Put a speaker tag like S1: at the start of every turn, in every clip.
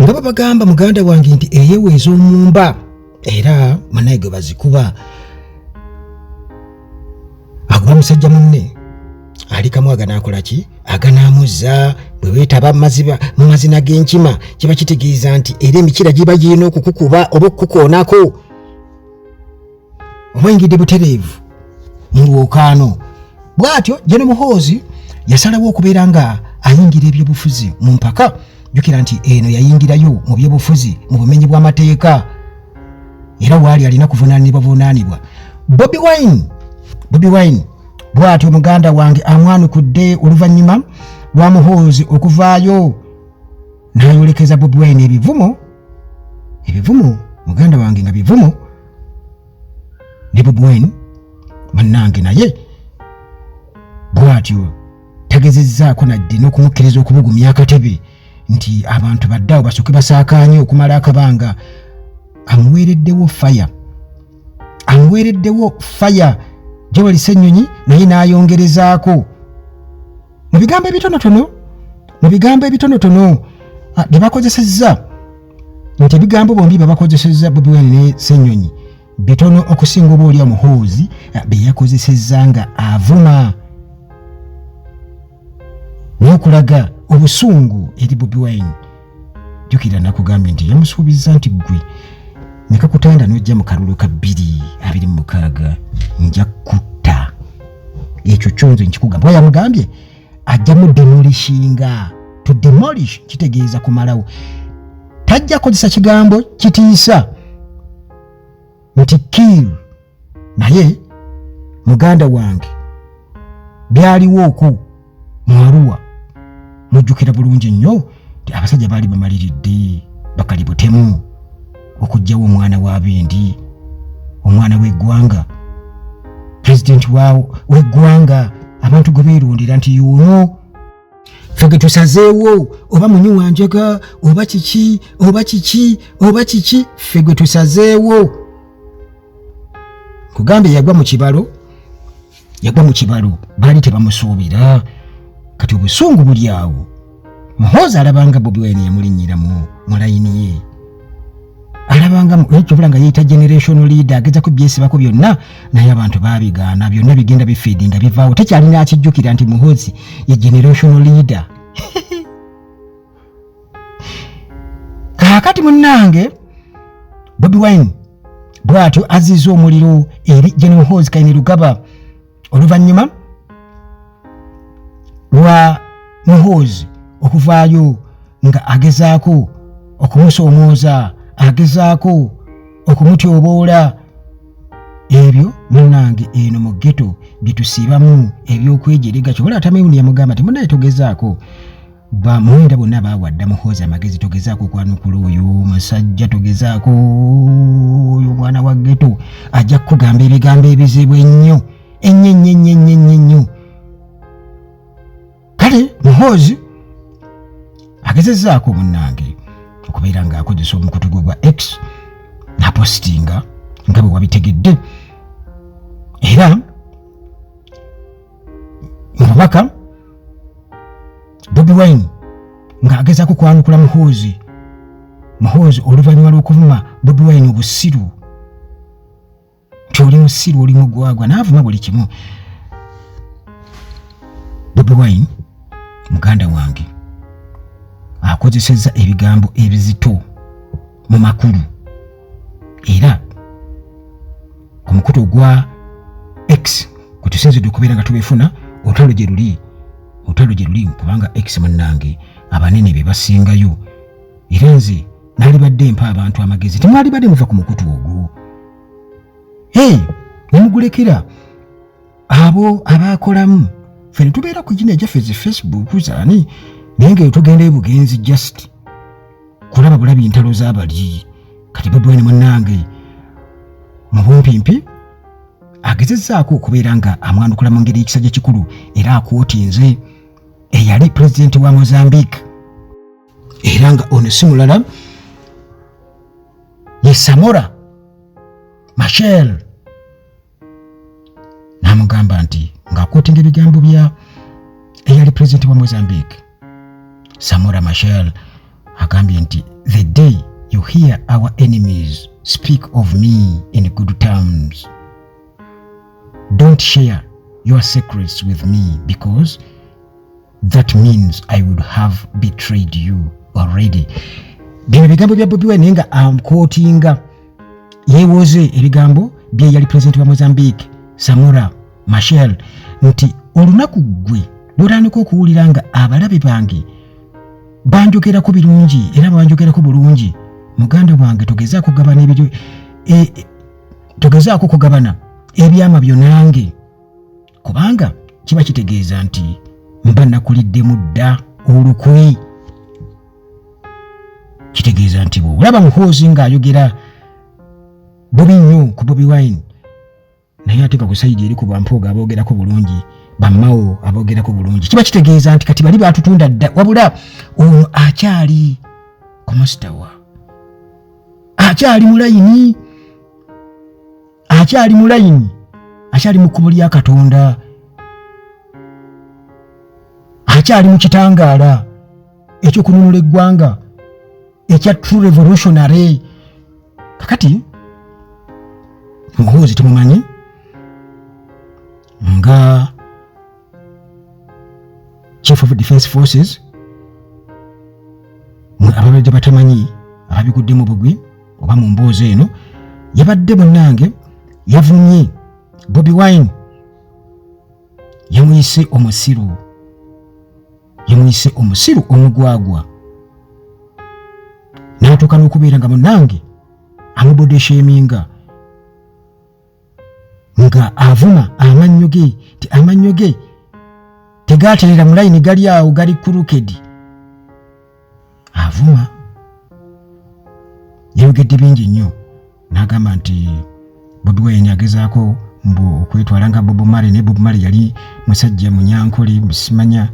S1: nga babagamba muganda wange nti eyeweeza omumba era mwanaye gwe bazikuba aguba musajja munne ali kamu aganakola ki aganamuzza bwe weetaba mu mazina g'enkima kiba kitegeeza nti era emikira giba girina okukukuba oba okukukoonako obwengidde butereevu mu lwokaano. Bw'atyo Jene Muhoozi yasalawo okubeera nga ayingira ebyobufuzi mu mpaka. Jjukira nti eno yayingirayo mu byobufuzi mu bumenyi bw'amateeka era waali alina kuvunaanibwa. Bobi Wine bw'atyo muganda wange amwanukudde oluvannyuma lwa Muhoozi okuvaayo n'ayolekeza Bobi Wine ebivumo muganda wange nga bivumo ne Bobi Wine mannange naye bw'atyo tegezezzaako nadde n'okumukkiriza okubugumya akatebe nti abantu baddawo basooke basaakaanye okumala akabanga. Amuweereddewo faya Joel Ssenyonyi naye n'ayongerezaako mu bigambo ebitonotono bye bakozesezza nti ebigambo bombi bye bakozesezza Bobi Wine ne Ssenyonyi bitono okusinga oba oli Muhoozi bye yakozesezza nga avuma n'okulaga obusungu eri Bobi Wine. Jjukira nakugambye nti yamusuubizza nti gwe nekakutanda n'ojja mu kalulu ka 2026 nja kutta ekyo kyonzo nkikugamba. Bwe yamugambye ajja mu demolishinga. To demolish kitegeeza kumalawo. Tajja kozesa kigambo kitiisa nti kill. Naye muganda wange byaliwo okwo mu Arua mujjukira bulungi nnyo nti abasajja baali bamaliridde bakalibutemu okujjawo omwana wa Bendi, omwana w'eggwanga, pulezidenti w'eggwanga, abantu gwe beerondera nti yuno ffe ge tusazeewo oba munywanjaga oba kiki ffe gwe tusazeewo. Kugambe yagwa mu kibalo baali tebamusuubira kati obusungu buli awo. Muhoozi alabanga Bobi Wine yamulinnyira mu layini ye, alabanga ekyo nga yeeta generational leader agezako byesibako byonna naye abantu baabigaana byonna bigenda bifeedinga bivaawo. Tekyalina akijjukira nti Muhoozi ye generational leader. Kaakati munnange Bobi Wine bw'atyo azizza omuliro eri Jene Muhoozi Kainerugaba oluvannyuma lwa Muhoozi okuvaayo nga agezaako okumusoomooza, agezaako okumutyoboola. Ebyo munnange eno mu ghetto bye tusiibamu ebyokwejerega. Kyobola atamewuni yamugamba nti munnaye togezaako. Bamwenda bonna baawadda Muhoozi amagezi, togezaako okwanukula oyo musajja, togezaako oyo mwana wa ghetto ajja kukugamba ebigambo ebizibu ennyo ennyo. Kale Muhoozi agezezzaako munnange okubeera ng'akozesa omukutu gwe gwa X n'apositinga nga bwe wabitegedde, era mubaka Bobi Wine ng'agezaako kwanukula Muhoozi oluvannyuma lw'okuvuma Bobi Wine obusiru nti oli musiru, oli mugwagwa, n'avuma buli kimu. Bobi Wine muganda wange akozesezza ebigambo ebizito mu makulu, era ku mukutu gwa X kwe tusinzidde okubeera nga tubifuna olutalo gye luli kubanga X munnange abanene be basingayo, era nze naalibadde mpa abantu amagezi temwalibadde muva ku mukutu ogwo. Nemugulekera abo abakolamu ffe ne tubeera ku gina gyaffe zi Facebook zaani naye nga tugenda ebugenzi just kulaba bulabi ntalo z'abali. Kati Bobi Wine munnange mu bumpimpi agezezzaako okubeera nga amwanukula mu ngeri y'ekisajja kikulu era akwotinze eyali pulezidenti wa Mozambique era nga ono si mulala ye Samora Machel. N'amugamba nti ng'akwotinga ebigambo bya eyali pulezidenti wa Mozambique Samora Machel agambye nti the hear our enemies speak of me in good terms. Don't share your secrets with me, because that means I would have betrayed you already. Bino bigambo bya Bobi Wine nga amkotinga yewoze ebigambo bye yali president wa Mozambique Samora Machel nti olunaku gwe lwotandika okuwulira nga abalabe bange banjogerako birungi era banjogerako bulungi, muganda wange togezaako kugabana ebyo togezaako kugabana ebyama byo nange, kubanga kiba kitegeeza nti mba nakuliddemu dda olukwe. Kitegeeza nti bw'olaba Muhoozi ng'ayogera bubi nnyo ku Bobi Wine, naye ate kakusayidi eri ku bampoga aboogerako bulungi, bammawo aboogerako bulungi, kiba kitegeeza nti kati bali baatutunda dda, wabula ono akyali ku mustawa, akyali mu layini, akyali mu kkubo lya Katonda, akyali mu kitangaala ekyokununula eggwanga ekya True Revolutionary. Kakati Muhoozi tumumanyi nga Chief of Defense Forces, ababadde batamanyi ababiguddemu bugwi oba mu mboozi eno, yabadde munnange yavumye Bobi Wine, yamuyise omusiru omugwagwa, n'atuuka n'okubeera nga munnange amubodesheminga nga avuma amannyo ge, ti amannyo ge tegaaterera mu layini, gali awo gali kurukedi, avuma. Yayogedde bingi nnyo, n'agamba nti Bobi Wine agezaako mbu okwetwala nga Bob Marley, ne Bob Marley yali musajja munyankole, simanya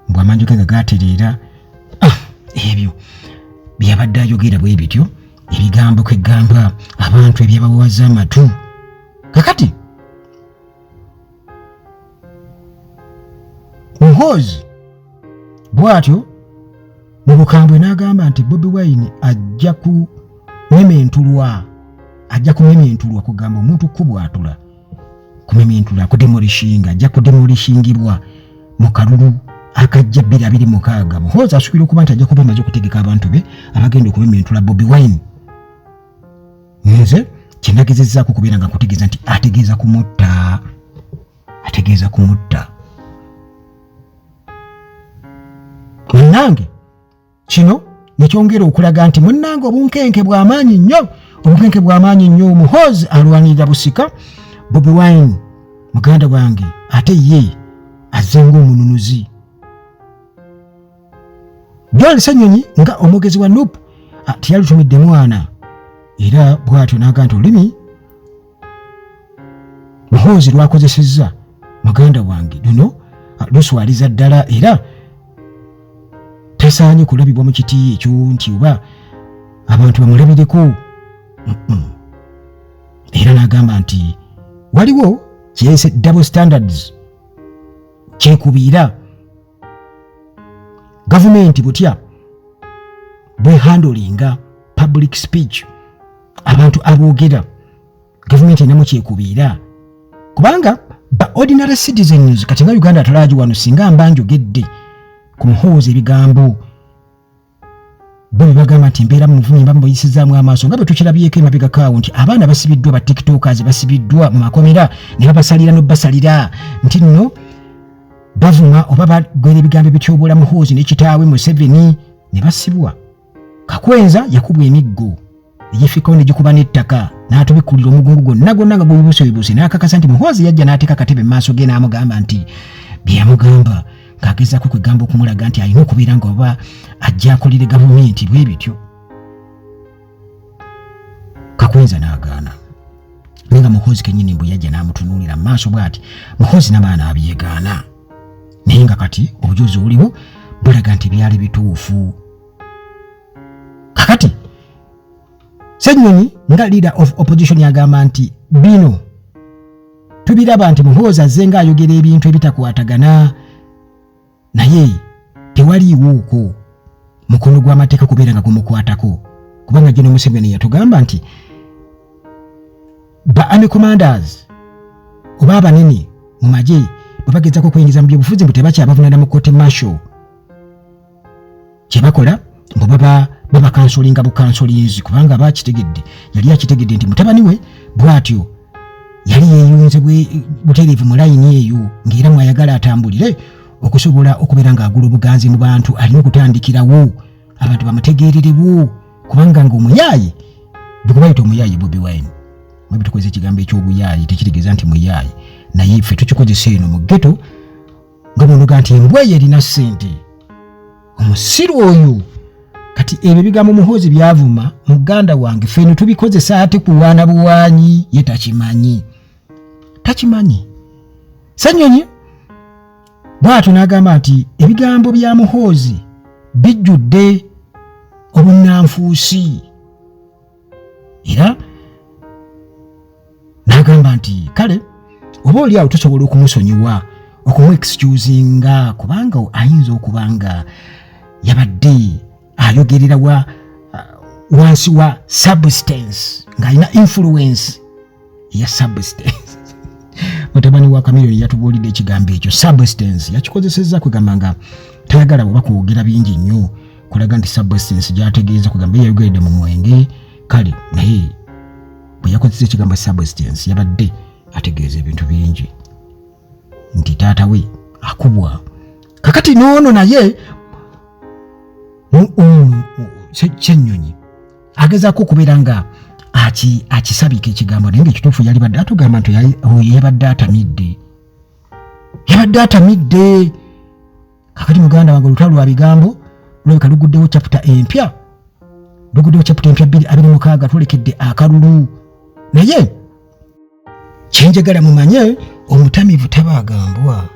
S1: mbu amannyo ge nga gaaterera. Ebyo byabadde ayogera bwe bityo, ebigambo kwegamba abantu ebyabawaza amatu. Kakati Muhoozi bw'atyo mu bukambwe n'agamba nti Bobi Wine ajja kumementulwa, kugamba omuntu kubwatula, kumementulwa, kudemolishinga, ajja kudemolishingibwa mu kalulu akajja 2026. Muhoozi asuubira okuba nti ajja kuba amaze okutegeka abantu be abagenda okumementula Bobi Wine. Nze kinagezezzaako kubeera nga nkutegeeza nti ategeeza kumutta. Munnange kino nekyongera okulaga nti munnange obunkenke bw'amaanyi nnyo, Muhoozi alwanirira busika Bobi Wine muganda wange, ate ye azzenga omununuzi. John Ssenyonyi nga omwogezi wa NUP teyalutumidde mwana, era bw'atyo n'agamba nti olulimi Muhoozi lwakozesezza muganda wange luno luswaliza ddala, era tasaanye kulabibwa mu kiti ekyo nti oba abantu bamulabireko. Era n'agamba nti waliwo kyeyise double standards, kyekubiira gavumenti butya bwehandolinga public speech, abantu aboogera, gavumenti enamu kyekubiira, kubanga ba ordinary citizens kati nga Uganda atalaagi wano singa mba njogedde ku Muhoozi ebigambo bo bagamba nti mbeera mu muvunyi mba muyisizaamu amaaso, nga bwe tukirabyeko emabega kaawo nti abaana basibiddwa, ba tiktokers basibiddwa mu makomera ne babasalira n'obasalira nti nno bavuma oba bagwera ebigambo ebityoboola Muhoozi ne kitaawe Museveni ne basibwa. Kakwenza yakubwa emiggo egifikao ne gikuba n'ettaka n'atubikkulira omugungu gwonna nga gwebuuse n'akakasa nti Muhoozi yajja n'ateeka akatebe mu maaso ge n'amugamba nti byamugamba, ng'agezaako kwegamba okumulaga nti alina okubeera nga oba ajja akolere gavumenti bwe bityo. Kakwenza n'agaana, naye nga Muhoozi kennyini bwe yajja n'amutunuulira mu maaso bw'ati, Muhoozi n'amaana abyegaana, naye nga kati obujulizi obuliwo bulaga nti byali bituufu. Kakati Ssenyonyi nga leader of opposition yagamba nti bino tubiraba nti Muhoozi azze ng'ayogera ebintu ebitakwatagana, naye tewaliiwoko mukono gw'amateeka kubeera nga gumukwatako. kubanga General Museveni yatugamba nti ba army commanders oba abanene mu magye bwe bagezako kuyingiza mu byobufuzi mbu tebakyabavunana mu court martial. Kyebakola mbu baba kansolinga bukansolinzi kubanga bakitegedde yali akitegedde nti mutabani we bw'atyo yali yeeyunze butereevu mu layini eyo ng'era mwayagala atambulire okusobola okubeera ng'agula obuganzi mu bantu alina okutandikirawo abantu bamutegeererewo kubanga ng'omuyaayi bwe bayita omuyaayi Bobi Wine mwe tukoze ekigambo eky'obuyaayi tekitegeeza nti muyaayi naye ffe tukikozesa eno mu ghetto nga bonoga nti embwa erina ssente omusiru oyo kati ebyo bigambo Muhoozi byavuma muganda wange ffe tubikozesa ate kuwaana buwaanyi ye takimanyi Sanyonyi bw'atyo n'agamba nti ebigambo bya Muhoozi bijjudde obunnanfuusi era n'agamba nti kale oba oli awo tosobola okumusonyiwa okumuexcusinga kubanga ayinza okubanga yabadde ayogerera wansi wa substance ng'alina influence ya substance. Mutabani wa Chameleone yatubuulidde ekigambo ekyo substance yakikozesezza kugamba nga tayagala bwe bakwogera bingi nnyo kulaga nti substance gy'ategeeza kugamba yayogeredde mu mwenge kale naye bwe yakozesa ekigambo substance yabadde ategeeza ebintu bingi nti taata we akubwa kakati noono naye Ssennyonyi agezaako okubeera nga akisabika ekigambo naye ng'ekituufu yali badde atugamba nti yabadde atamidde kakati muganda wange olutalo lwa bigambo lulabika luguddewo chapter empya 26 twolekedde akalulu naye kyenjagala mumanye omutamivu tabaagambwa